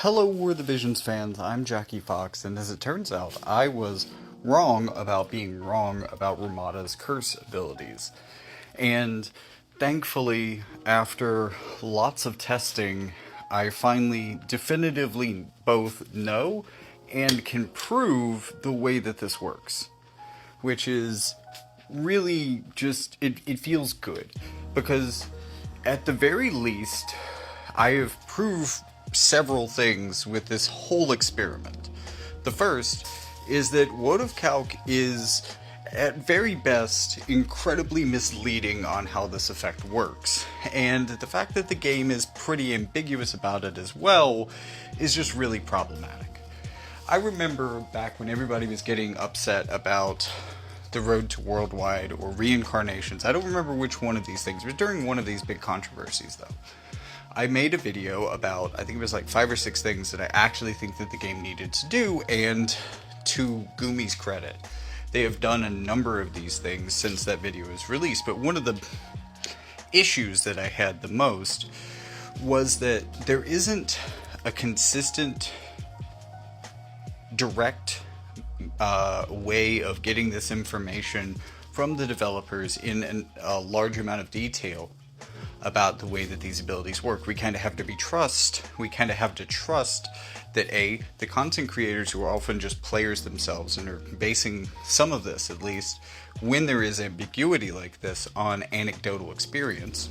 Hello, War the Visions fans. I'm Jackie Fox, and as it turns out, I was wrong about being wrong about Ramada's curse abilities. And thankfully, after lots of testing, I finally definitively both know and can prove the way that this works. Which is really just, it feels good. Because at the very least, I have proved several things with this whole experiment. The first is that WotV is, at very best, incredibly misleading on how this effect works. And the fact that the game is pretty ambiguous about it as well is just really problematic. I remember back when everybody was getting upset about the road to worldwide or reincarnations. I don't remember which one of these things. It was during one of these big controversies, though. I made a video about, I think it was like 5 or 6 things that I actually think that the game needed to do, and to Gumi's credit, they have done a number of these things since that video was released, but one of the issues that I had the most was that there isn't a consistent, direct way of getting this information from the developers in a large amount of detail about the way that these abilities work. We kind of have to trust that the content creators, who are often just players themselves and are basing some of this, at least, when there is ambiguity like this, on anecdotal experience.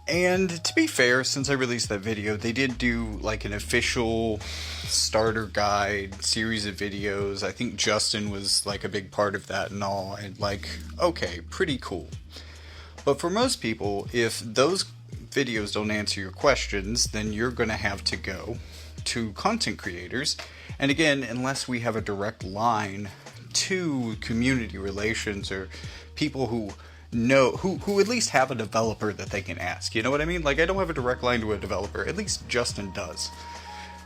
And to be fair, since I released that video, they did do like an official starter guide series of videos. I think Justin was like a big part of that and all, and like, okay, pretty cool. But for most people, if those videos don't answer your questions, then you're going to have to go to content creators. And again, unless we have a direct line to community relations or people who know, who at least have a developer that they can ask. You know what I mean? Like, I don't have a direct line to a developer. At least Justin does.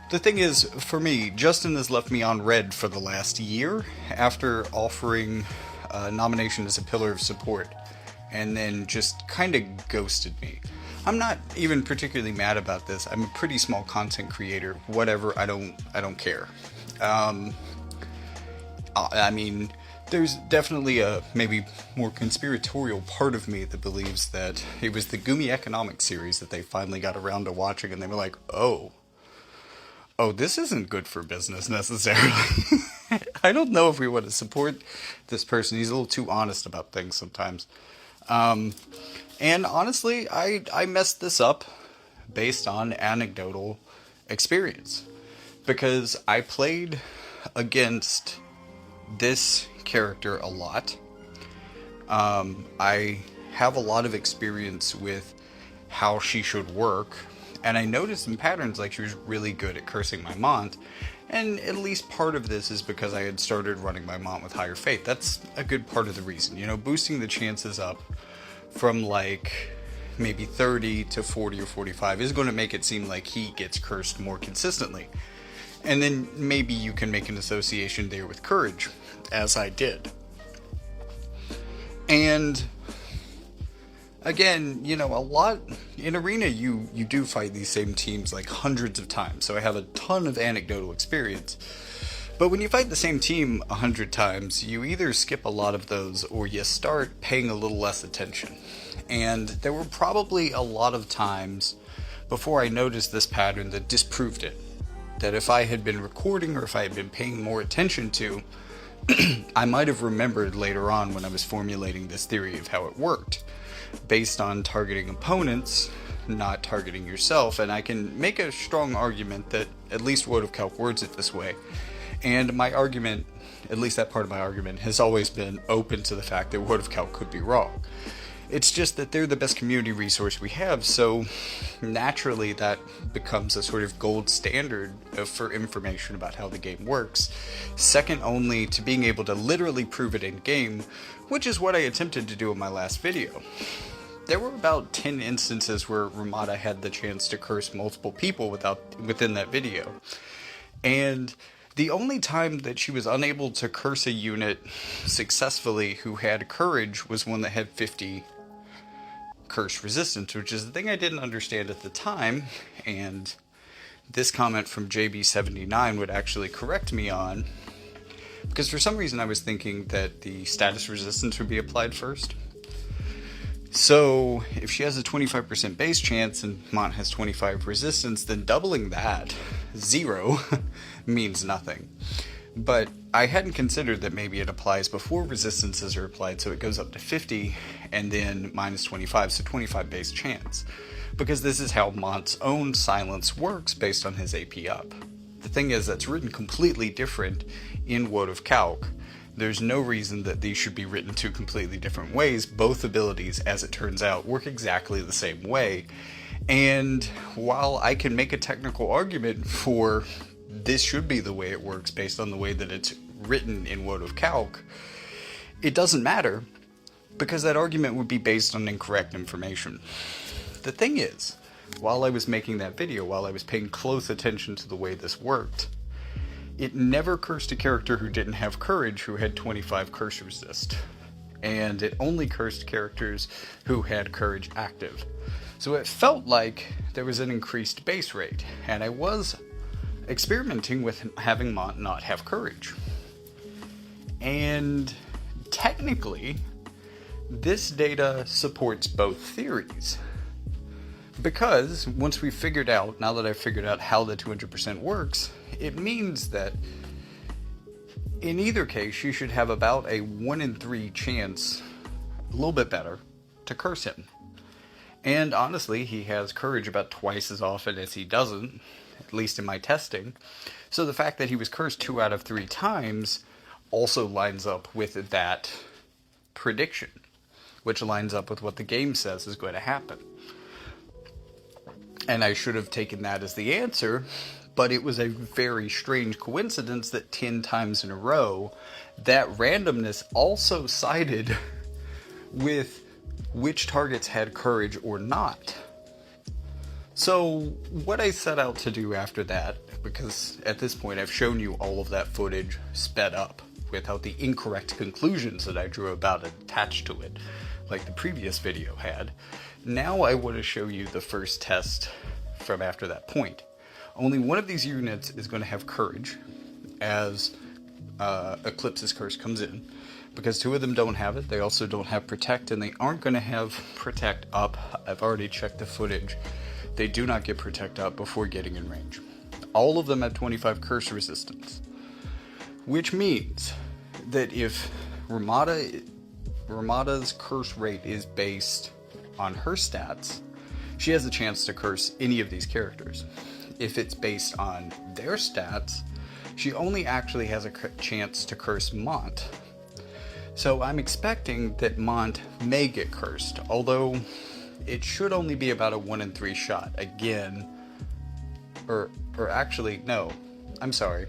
The thing is, for me, Justin has left me on red for the last year after offering a nomination as a pillar of support, and then just kind of ghosted me. I'm not even particularly mad about this. I'm a pretty small content creator. Whatever, I don't care. I mean, there's definitely a maybe more conspiratorial part of me that believes that it was the Gumi Economics series that they finally got around to watching, and they were like, oh, this isn't good for business necessarily. I don't know if we want to support this person. He's a little too honest about things sometimes. And honestly, I messed this up based on anecdotal experience, because I played against this character a lot. I have a lot of experience with how she should work, and I noticed some patterns, like she was really good at cursing my Mont, and at least part of this is because I had started running my Mont with higher faith. That's a good part of the reason, boosting the chances up from like maybe 30 to 40 or 45 is going to make it seem like he gets cursed more consistently. And then maybe you can make an association there with courage, as I did. And again, a lot in Arena, you do fight these same teams like hundreds of times, so I have a ton of anecdotal experience. But when you fight the same team 100 times, you either skip a lot of those or you start paying a little less attention. And there were probably a lot of times before I noticed this pattern that disproved it. That if I had been recording, or if I had been paying more attention to, I might have remembered later on when I was formulating this theory of how it worked, based on targeting opponents, not targeting yourself. And I can make a strong argument that at least WotV words it this way. And my argument, at least that part of my argument, has always been open to the fact that WotV could be wrong. It's just that they're the best community resource we have, so naturally that becomes a sort of gold standard for information about how the game works, second only to being able to literally prove it in game, which is what I attempted to do in my last video. There were about 10 instances where Ramada had the chance to curse multiple people within that video, and the only time that she was unable to curse a unit successfully who had courage was one that had 50 curse resistance, which is the thing I didn't understand at the time, and this comment from JB79 would actually correct me on, because for some reason I was thinking that the status resistance would be applied first. So if she has a 25% base chance and Mont has 25 resistance, then doubling that, 0, means nothing. But I hadn't considered that maybe it applies before resistances are applied, so it goes up to 50 and then minus 25, so 25 base chance. Because this is how Mont's own silence works based on his AP up. The thing is, that's written completely different in WotV Calc. There's no reason that these should be written two completely different ways. Both abilities, as it turns out, work exactly the same way. And while I can make a technical argument for this should be the way it works based on the way that it's written in WotV Calc, it doesn't matter, because that argument would be based on incorrect information. The thing is, while I was making that video, while I was paying close attention to the way this worked, it never cursed a character who didn't have courage who had 25 curse resist. And it only cursed characters who had courage active. So it felt like there was an increased base rate, and I was experimenting with having Mont not have courage. And technically, this data supports both theories. Because once we figured out, now that I've figured out how the 200% works, it means that in either case, you should have about a 1 in 3 chance, a little bit better, to curse him. And honestly, he has courage about twice as often as he doesn't, at least in my testing. So the fact that he was cursed 2 out of 3 times also lines up with that prediction, which lines up with what the game says is going to happen. And I should have taken that as the answer, but it was a very strange coincidence that 10 times in a row, that randomness also sided with which targets had courage or not. So what I set out to do after that, because at this point I've shown you all of that footage sped up without the incorrect conclusions that I drew about it attached to it, like the previous video had, now I want to show you the first test from after that point. Only one of these units is going to have courage as Eclipse's curse comes in, because 2 of them don't have it. They also don't have protect, and they aren't going to have protect up. I've already checked the footage. They do not get protect up before getting in range. All of them have 25 curse resistance, which means that if Ramada's curse rate is based on her stats, she has a chance to curse any of these characters. If it's based on their stats, she only actually has a chance to curse Mont. So I'm expecting that Mont may get cursed, although it should only be about a 1 in 3 shot. Again, or actually, no, I'm sorry.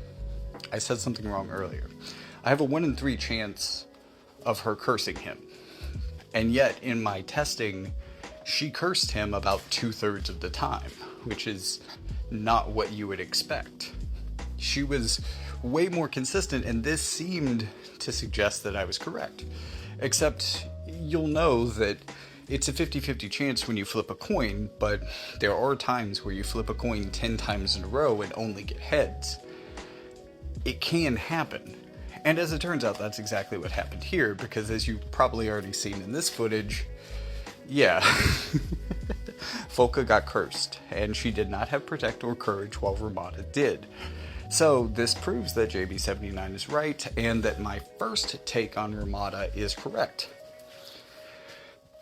I said something wrong earlier. I have a 1 in 3 chance of her cursing him. And yet, in my testing, she cursed him about 2/3 of the time, which is not what you would expect. She was way more consistent, and this seemed to suggest that I was correct. Except, you'll know that it's a 50-50 chance when you flip a coin, but there are times where you flip a coin 10 times in a row and only get heads. It can happen. And as it turns out, that's exactly what happened here, because as you've probably already seen in this footage, yeah, Folka got cursed, and she did not have protect or courage while Ramada did. So this proves that JB79 is right, and that my first take on Ramada is correct.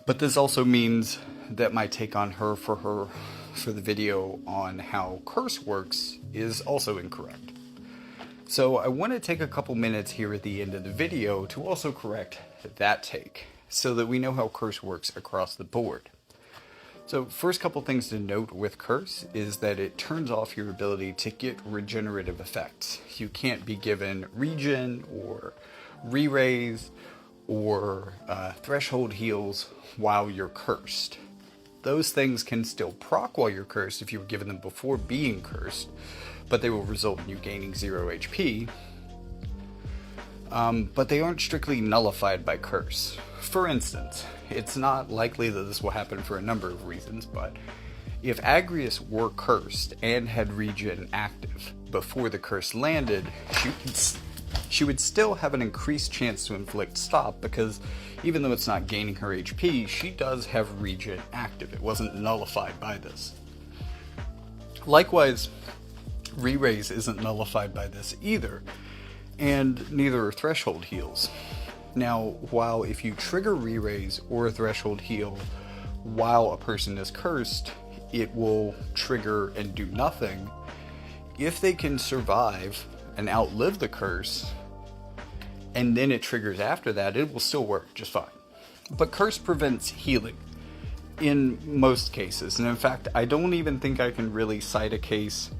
But this also means that my take on her for the video on how curse works is also incorrect. So I want to take a couple minutes here at the end of the video to also correct that take, so that we know how curse works across the board. So first couple things to note with curse is that it turns off your ability to get regenerative effects. You can't be given regen or reraise or threshold heals while you're cursed. Those things can still proc while you're cursed if you were given them before being cursed, but they will result in you gaining 0 HP. but they aren't strictly nullified by curse. For instance, it's not likely that this will happen for a number of reasons, but if Agrius were cursed and had regen active before the curse landed, she would still have an increased chance to inflict stop, because even though it's not gaining her HP, she does have regen active. It wasn't nullified by this. Likewise, reraise isn't nullified by this either, and neither are threshold heals. Now, while if you trigger reraise or a threshold heal while a person is cursed, it will trigger and do nothing, if they can survive and outlive the curse, and then it triggers after that, it will still work just fine. But curse prevents healing in most cases, and in fact, I don't even think I can really cite a case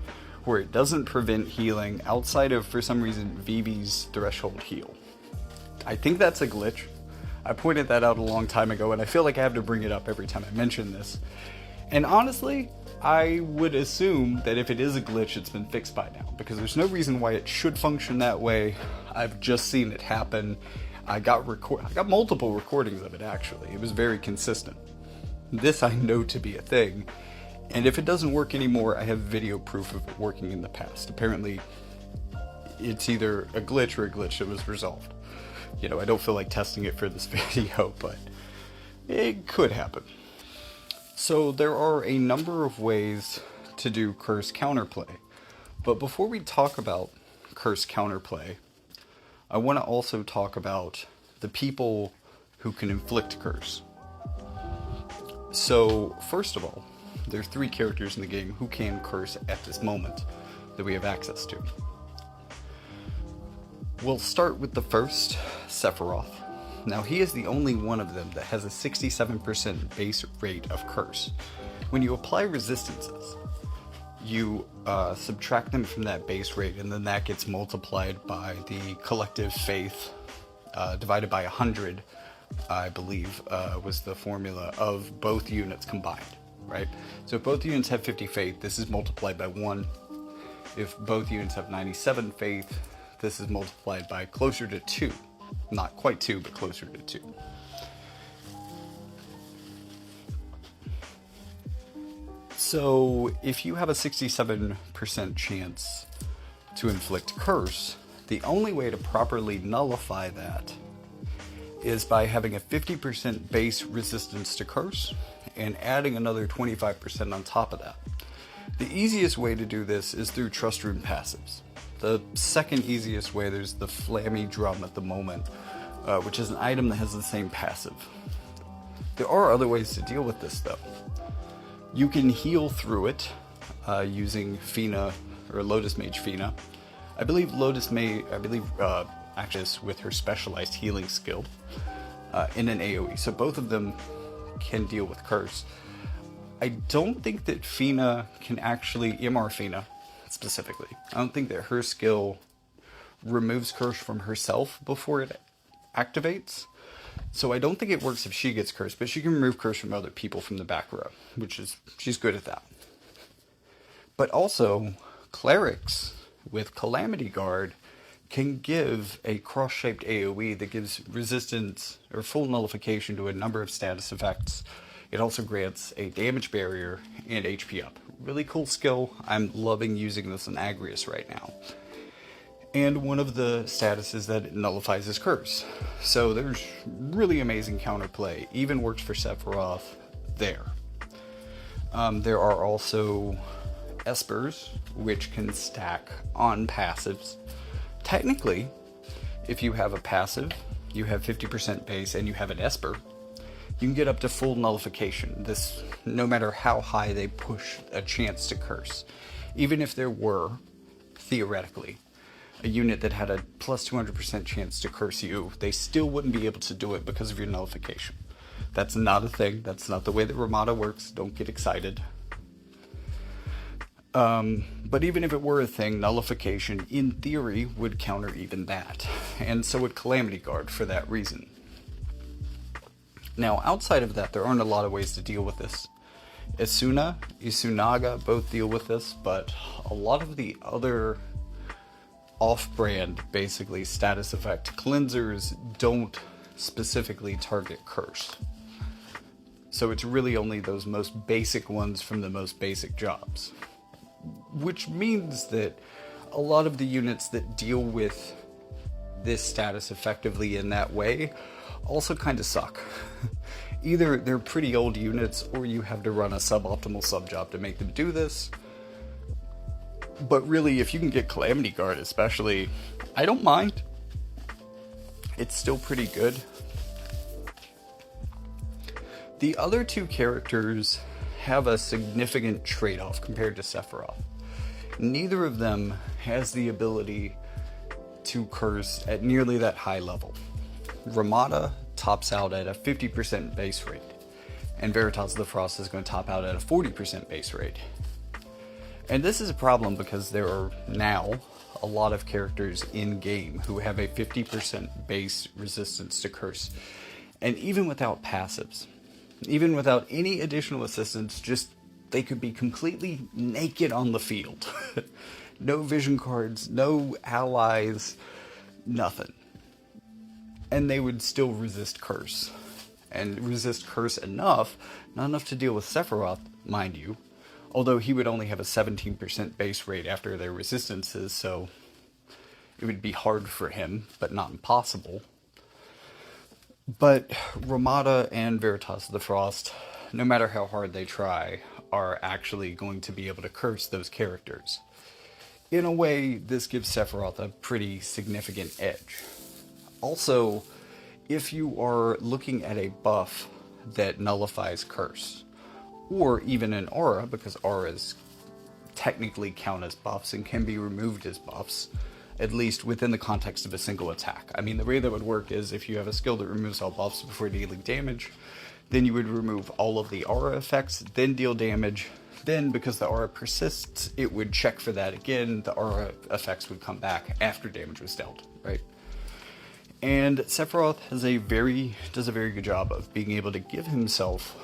where it doesn't prevent healing outside of, for some reason, Vivi's threshold heal. I think that's a glitch. I pointed that out a long time ago, and I feel like I have to bring it up every time I mention this. And honestly, I would assume that if it is a glitch, it's been fixed by now, because there's no reason why it should function that way. I've just seen it happen. I got multiple recordings of it, actually. It was very consistent. This I know to be a thing, and if it doesn't work anymore, I have video proof of it working in the past. Apparently, it's either a glitch or a glitch that was resolved. You know, I don't feel like testing it for this video, but it could happen. So there are a number of ways to do curse counterplay, but before we talk about curse counterplay, I want to also talk about the people who can inflict curse. So first of all, there are 3 characters in the game who can curse at this moment that we have access to. We'll start with the first, Sephiroth. Now, he is the only one of them that has a 67% base rate of curse. When you apply resistances, you subtract them from that base rate, and then that gets multiplied by the collective faith, divided by 100, I believe, was the formula of both units combined, right? So if both units have 50 faith, this is multiplied by 1. If both units have 97 faith, this is multiplied by closer to 2. Not quite 2, but closer to 2. So if you have a 67% chance to inflict curse, the only way to properly nullify that is by having a 50% base resistance to curse and adding another 25% on top of that. The easiest way to do this is through trust rune passives. The second easiest way, there's the Flammy Drum at the moment, which is an item that has the same passive. There are other ways to deal with this though. You can heal through it using Fina, or Lotus Mage Fina. I believe Actress with her specialized healing skill in an AoE, so both of them can deal with curse. I don't think that Fina can actually, MR Fina specifically, I don't think that her skill removes curse from herself before it activates. So I don't think it works if she gets cursed, but she can remove curse from other people from the back row, she's good at that. But also, clerics with Calamity Guard can give a cross-shaped AoE that gives resistance or full nullification to a number of status effects. It also grants a damage barrier and HP up. Really cool skill. I'm loving using this in Agrius right now. And one of the statuses that it nullifies is curse. So there's really amazing counterplay. Even works for Sephiroth there. There are also Espers, which can stack on passives. Technically, if you have a passive, you have 50% base, and you have an Esper, you can get up to full nullification. This, no matter how high they push a chance to curse. Even if there were, theoretically, a unit that had a plus 200% chance to curse you, they still wouldn't be able to do it because of your nullification. That's not a thing. That's not the way that Ramada works. Don't get excited. But even if it were a thing, nullification, in theory, would counter even that. And so would Calamity Guard for that reason. Now, outside of that, there aren't a lot of ways to deal with this. Isunaga both deal with this, but a lot of the other off-brand, basically, status effect cleansers don't specifically target curse. So it's really only those most basic ones from the most basic jobs. Which means that a lot of the units that deal with this status effectively in that way also kind of suck. Either they're pretty old units, or you have to run a suboptimal subjob to make them do this. But really, if you can get Calamity Guard especially, I don't mind. It's still pretty good. The other two characters have a significant trade-off compared to Sephiroth. Neither of them has the ability to curse at nearly that high level. Ramada tops out at a 50% base rate, and Veritas of the Frost is going to top out at a 40% base rate. And this is a problem because there are now a lot of characters in-game who have a 50% base resistance to curse. And even without passives, even without any additional assistance, just they could be completely naked on the field. No vision cards, no allies, nothing. And they would still resist curse. And resist curse enough, not enough to deal with Sephiroth, mind you, although he would only have a 17% base rate after their resistances, so it would be hard for him, but not impossible. But Ramada and Veritas of the Frost, no matter how hard they try, are actually going to be able to curse those characters. In a way, this gives Sephiroth a pretty significant edge. Also, if you are looking at a buff that nullifies curse, or even an aura, because auras technically count as buffs and can be removed as buffs, at least within the context of a single attack. I mean, the way that would work is if you have a skill that removes all buffs before dealing damage, then you would remove all of the aura effects, then deal damage. Then, because the aura persists, it would check for that again. The aura effects would come back after damage was dealt, right? And Sephiroth does a very good job of being able to give himself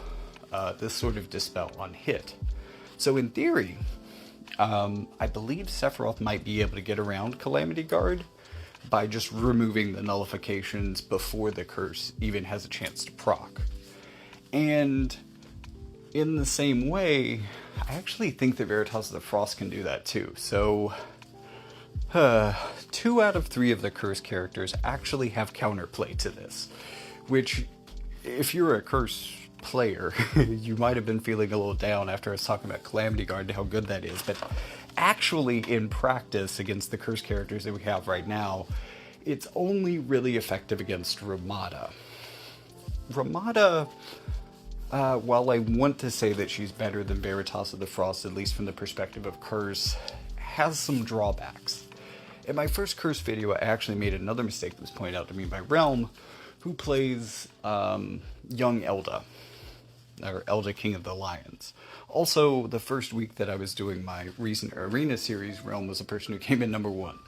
this sort of dispel on hit. So in theory, I believe Sephiroth might be able to get around Calamity Guard by just removing the nullifications before the curse even has a chance to proc. And in the same way, I actually think that Veritas of the Frost can do that too. So, 2 out of 3 of the curse characters actually have counterplay to this. Which, if you're a curse player, you might have been feeling a little down after I was talking about Calamity Guard and how good that is. But actually, in practice, against the curse characters that we have right now, it's only really effective against Ramada. Ramada, while I want to say that she's better than Veritas of the Frost, at least from the perspective of curse, has some drawbacks. In my first curse video, I actually made another mistake that was pointed out to me by Realm, who plays young Elda, or Elda King of the Lions. Also, the first week that I was doing my recent Arena series, Realm was a person who came in number 1.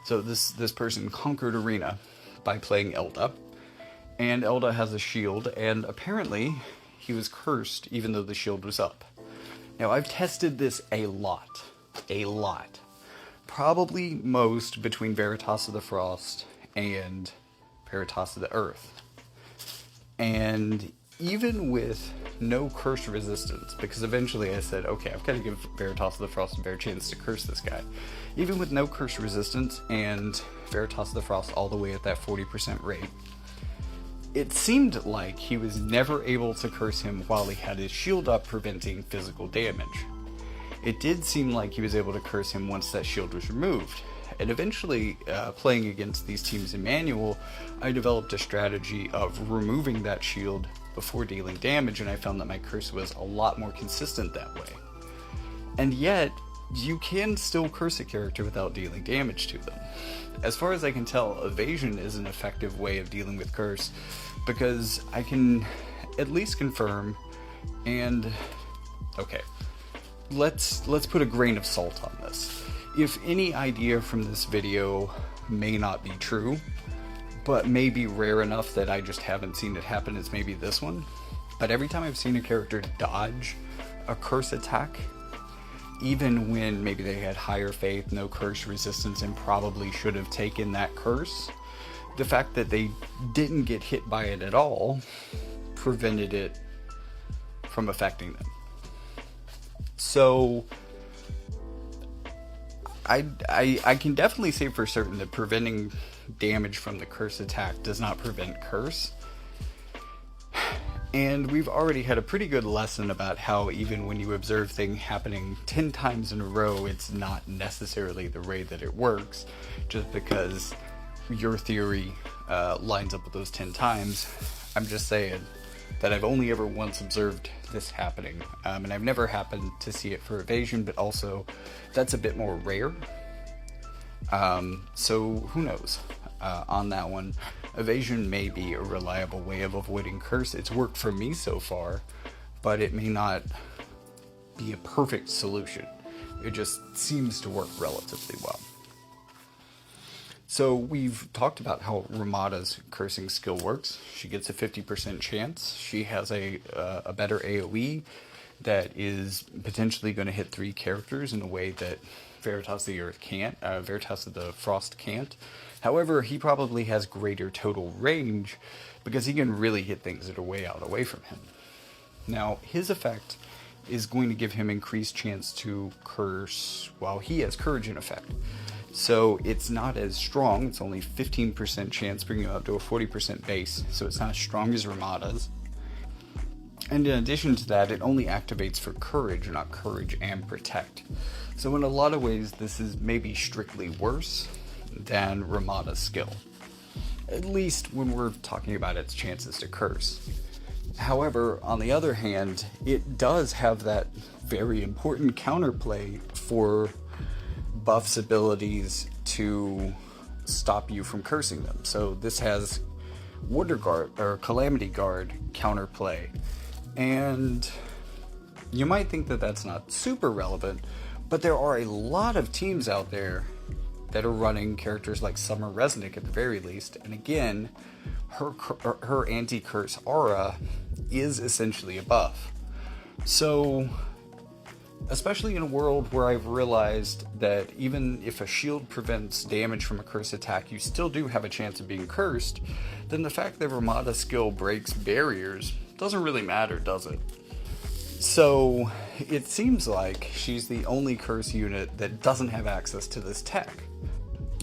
So this person conquered Arena by playing Elda, and Elda has a shield, and apparently he was cursed even though the shield was up. Now, I've tested this a lot. Probably most between Veritas of the Frost and Veritas of the Earth. And even with no curse resistance, because eventually I said, okay, I've got to give Veritas of the Frost a fair chance to curse this guy. Even with no curse resistance and Veritas of the Frost all the way at that 40% rate, it seemed like he was never able to curse him while he had his shield up, preventing physical damage. It did seem like he was able to curse him once that shield was removed. And eventually, playing against these teams in manual, I developed a strategy of removing that shield before dealing damage, and I found that my curse was a lot more consistent that way. And yet, you can still curse a character without dealing damage to them. As far as I can tell, evasion is an effective way of dealing with curse, because I can at least confirm, and okay, let's put a grain of salt on this. If any idea from this video may not be true, but may be rare enough that I just haven't seen it happen, it's maybe this one. But every time I've seen a character dodge a curse attack, even when maybe they had higher faith, no curse resistance, and probably should have taken that curse, the fact that they didn't get hit by it at all prevented it from affecting them. So I can definitely say for certain that preventing damage from the curse attack does not prevent curse. And we've already had a pretty good lesson about how even when you observe things happening 10 times in a row, it's not necessarily the way that it works, just because your theory lines up with those 10 times. I'm just saying that I've only ever once observed this happening, and I've never happened to see it for evasion, but also that's a bit more rare. So who knows on that one. Evasion may be a reliable way of avoiding curse. It's worked for me so far, but it may not be a perfect solution. It just seems to work relatively well. So we've talked about how Ramada's cursing skill works. She gets a 50% chance. She has a better AoE that is potentially going to hit 3 characters in a way that Veritas of the Earth can't, Veritas of the Frost can't. However, he probably has greater total range because he can really hit things that are way out away from him. Now, his effect is going to give him increased chance to curse while he has courage in effect. So it's not as strong. It's only 15% chance, bringing it up to a 40% base. So it's not as strong as Ramada's. And in addition to that, it only activates for courage, not courage and protect. So in a lot of ways, this is maybe strictly worse than Ramada's skill, at least when we're talking about its chances to curse. However, on the other hand, it does have that very important counterplay for buffs abilities to stop you from cursing them. So this has Wonder Guard or Calamity Guard counterplay, and you might think that that's not super relevant, but there are a lot of teams out there that are running characters like Summer Resnick at the very least, and again, her anti-curse aura is essentially a buff. So, especially in a world where I've realized that even if a shield prevents damage from a curse attack, you still do have a chance of being cursed, then the fact that Ramada's skill breaks barriers doesn't really matter, does it? So, it seems like she's the only curse unit that doesn't have access to this tech.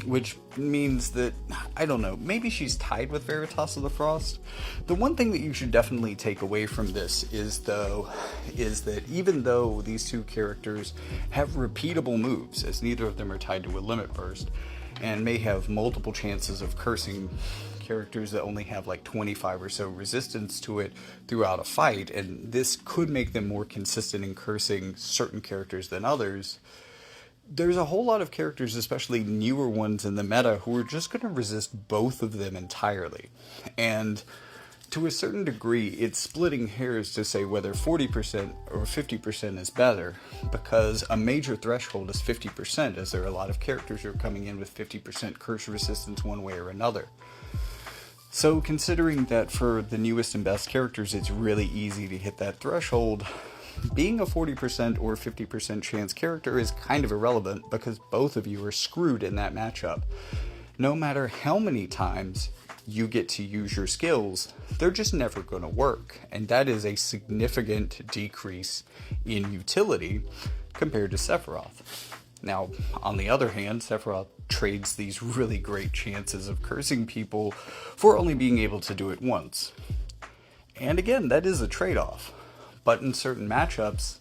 Which means that, I don't know, maybe she's tied with Veritas of the Frost. The one thing that you should definitely take away from this is that even though these two characters have repeatable moves, as neither of them are tied to a limit burst, and may have multiple chances of cursing characters that only have like 25 or so resistance to it throughout a fight, and this could make them more consistent in cursing certain characters than others, there's a whole lot of characters, especially newer ones in the meta, who are just going to resist both of them entirely. And to a certain degree, it's splitting hairs to say whether 40% or 50% is better, because a major threshold is 50%, as there are a lot of characters who are coming in with 50% curse resistance one way or another. So considering that for the newest and best characters, it's really easy to hit that threshold, being a 40% or 50% chance character is kind of irrelevant because both of you are screwed in that matchup. No matter how many times you get to use your skills, they're just never going to work, and that is a significant decrease in utility compared to Sephiroth. Now, on the other hand, Sephiroth trades these really great chances of cursing people for only being able to do it once. And again, that is a trade-off. But in certain matchups,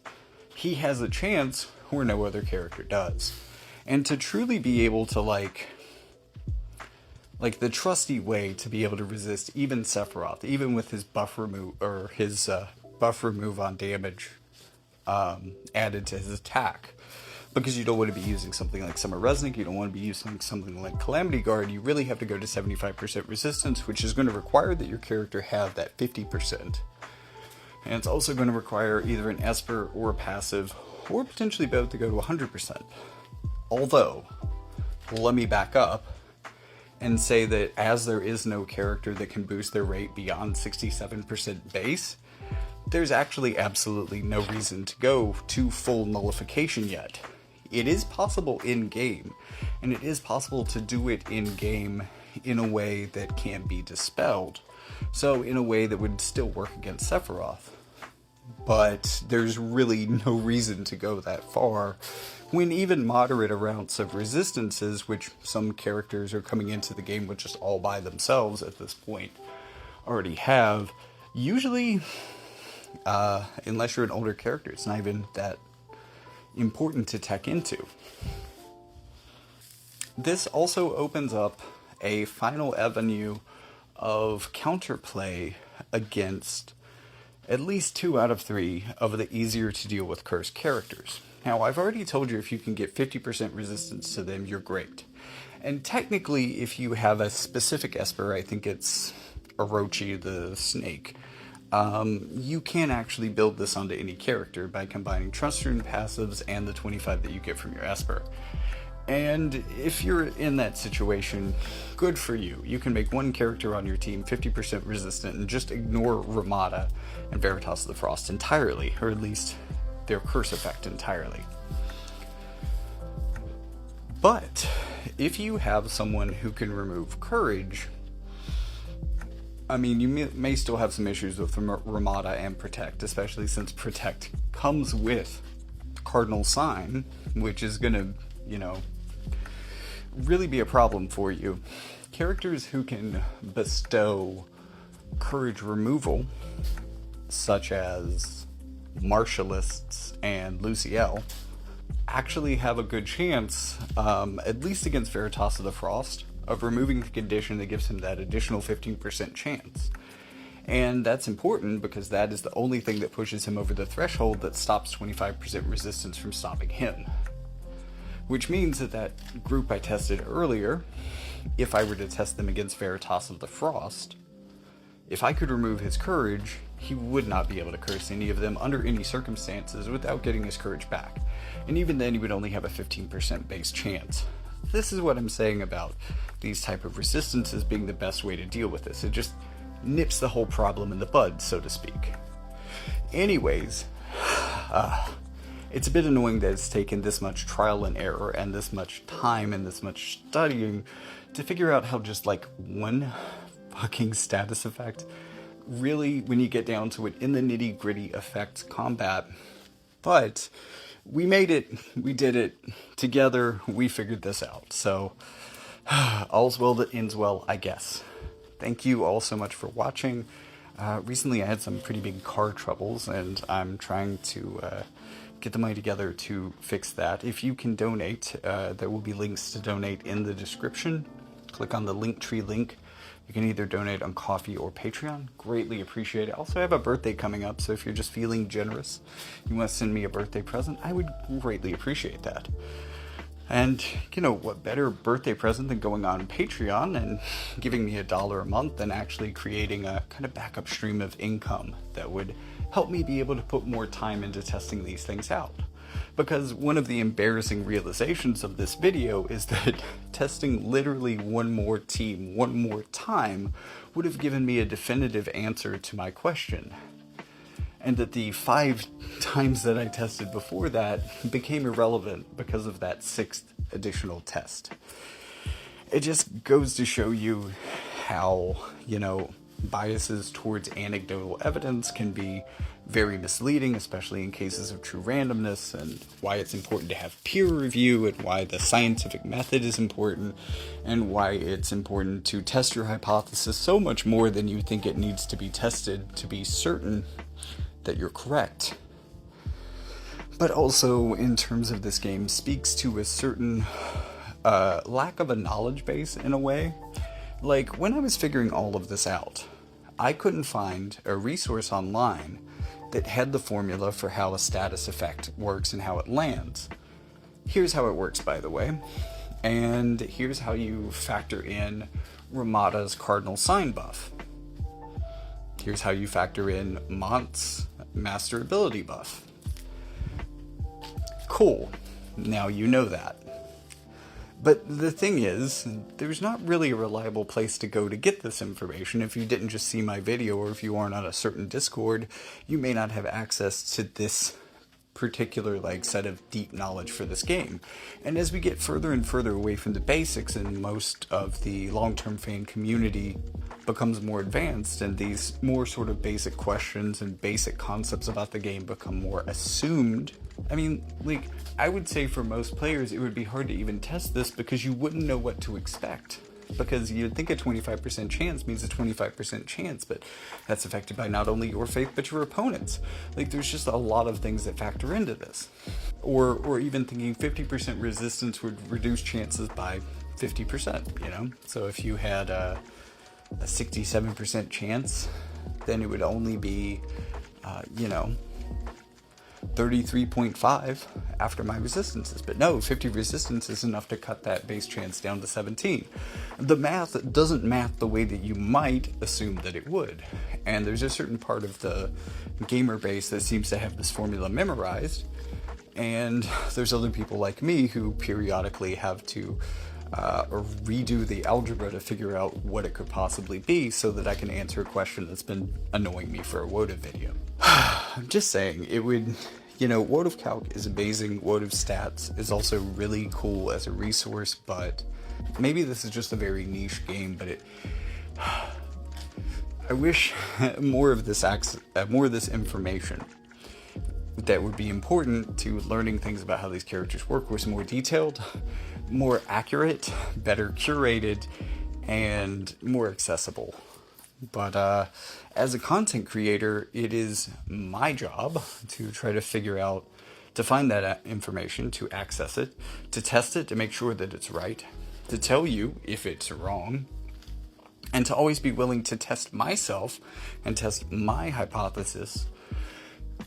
he has a chance where no other character does. And to truly be able to like the trusty way to be able to resist even Sephiroth, even with his buff remove or his buff remove on damage added to his attack, because you don't want to be using something like Summer Resnick, you don't want to be using something like Calamity Guard, you really have to go to 75% resistance, which is going to require that your character have that 50%. And it's also going to require either an Esper or a passive, or potentially both to go to 100%. Although, let me back up and say that as there is no character that can boost their rate beyond 67% base, there's actually absolutely no reason to go to full nullification yet. It is possible in-game, and it is possible to do it in-game in a way that can be dispelled. So in a way that would still work against Sephiroth. But there's really no reason to go that far when even moderate amounts of resistances, which some characters are coming into the game with just all by themselves at this point, already have, usually, unless you're an older character, it's not even that important to tech into. This also opens up a final avenue of counterplay against at least 2 out of 3 of the easier to deal with cursed characters. Now, I've already told you if you can get 50% resistance to them, you're great. And technically, if you have a specific Esper, I think it's Orochi the Snake, you can actually build this onto any character by combining Trust Rune passives and the 25 that you get from your Esper. And if you're in that situation, good for you. You can make one character on your team 50% resistant and just ignore Ramada and Veritas of the Frost entirely, or at least their curse effect entirely. But if you have someone who can remove courage, I mean, you may still have some issues with Ramada and Protect, especially since Protect comes with Cardinal Sign, which is going to, really be a problem for you. Characters who can bestow courage removal, such as Martialists and Luciel, actually have a good chance, at least against Veritas of the Frost, of removing the condition that gives him that additional 15% chance. And that's important because that is the only thing that pushes him over the threshold that stops 25% resistance from stopping him. Which means that group I tested earlier, if I were to test them against Veritas of the Frost, if I could remove his courage, he would not be able to curse any of them under any circumstances without getting his courage back. And even then, he would only have a 15% base chance. This is what I'm saying about these type of resistances being the best way to deal with this. It just nips the whole problem in the bud, so to speak. Anyways, it's a bit annoying that it's taken this much trial and error and this much time and this much studying to figure out how just like one fucking status effect really, when you get down to it, in the nitty gritty affects combat. But we made it, we did it together, we figured this out. So all's well that ends well, I guess. Thank you all so much for watching. Recently I had some pretty big car troubles and I'm trying to get the money together to fix that. If you can donate, there will be links to donate in the description. Click on the Linktree link. You can either donate on Ko-fi or Patreon. Greatly appreciate it. Also, I have a birthday coming up, so if you're just feeling generous, you want to send me a birthday present, I would greatly appreciate that. And, what better birthday present than going on Patreon and giving me $1 a month and actually creating a kind of backup stream of income that would help me be able to put more time into testing these things out. Because one of the embarrassing realizations of this video is that testing literally one more team, one more time, would have given me a definitive answer to my question. And that the 5 times that I tested before that became irrelevant because of that 6th additional test. It just goes to show you how, biases towards anecdotal evidence can be very misleading, especially in cases of true randomness, and why it's important to have peer review, and why the scientific method is important, and why it's important to test your hypothesis so much more than you think it needs to be tested to be certain that you're correct. But also, in terms of this game, speaks to a certain lack of a knowledge base in a way. Like, when I was figuring all of this out, I couldn't find a resource online that had the formula for how a status effect works and how it lands. Here's how it works, by the way. And here's how you factor in Ramada's Cardinal Sign buff. Here's how you factor in Mont's Master Ability buff. Cool. Now you know that. But the thing is, there's not really a reliable place to go to get this information. If you didn't just see my video, or if you aren't on a certain Discord, you may not have access to this particular set of deep knowledge for this game. And as we get further and further away from the basics, and most of the long-term fan community becomes more advanced, and these more sort of basic questions and basic concepts about the game become more assumed, I mean, I would say for most players it would be hard to even test this, because you wouldn't know what to expect. Because you'd think a 25% chance means a 25% chance, but that's affected by not only your faith, but your opponent's. There's just a lot of things that factor into this. Or even thinking 50% resistance would reduce chances by 50%, you know? So if you had a 67% chance, then it would only be, 33.5 after my resistances. But no, 50 resistance is enough to cut that base chance down to 17. The math doesn't math the way that you might assume that it would. And there's a certain part of the gamer base that seems to have this formula memorized. And there's other people like me who periodically have to redo the algebra to figure out what it could possibly be, so that I can answer a question that's been annoying me for a WotV video. I'm just saying, it would, WotV Calc is amazing. WotV Stats is also really cool as a resource, but maybe this is just a very niche game, but I wish more of this information that would be important to learning things about how these characters work was more detailed, more accurate, better curated, and more accessible. But as a content creator, it is my job to try to find that information, to access it, to test it, to make sure that it's right, to tell you if it's wrong, and to always be willing to test myself and test my hypothesis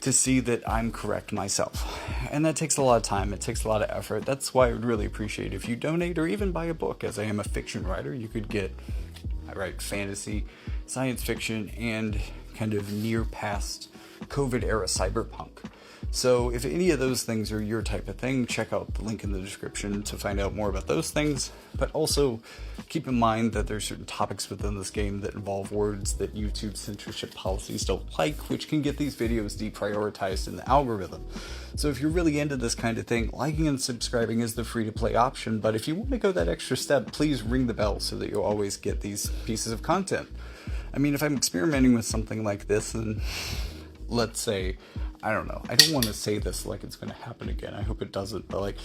to see that I'm correct myself. And that takes a lot of time, it takes a lot of effort. That's why I would really appreciate if you donate or even buy a book. As I am a fiction writer, I write fantasy, science fiction, and kind of near past COVID era cyberpunk. So if any of those things are your type of thing, check out the link in the description to find out more about those things. But also keep in mind that there's certain topics within this game that involve words that YouTube censorship policies don't like, which can get these videos deprioritized in the algorithm. So if you're really into this kind of thing, liking and subscribing is the free-to-play option. But if you want to go that extra step, please ring the bell so that you'll always get these pieces of content. I mean, if I'm experimenting with something like this, and let's say, I don't know, I don't want to say this like it's going to happen again, I hope it doesn't, but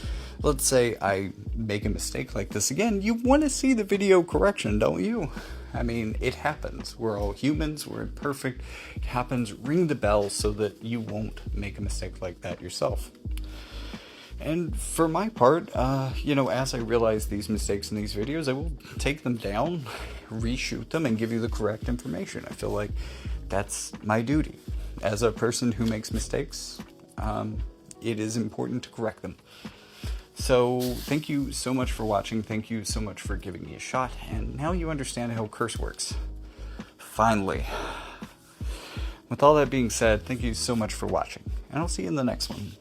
let's say I make a mistake like this again, you want to see the video correction, don't you? I mean, it happens. We're all humans, we're imperfect, it happens. Ring the bell so that you won't make a mistake like that yourself. And for my part, as I realize these mistakes in these videos, I will take them down, reshoot them, and give you the correct information. I feel like that's my duty. As a person who makes mistakes, it is important to correct them. So thank you so much for watching. Thank you so much for giving me a shot. And now you understand how curse works. Finally. With all that being said, thank you so much for watching. And I'll see you in the next one.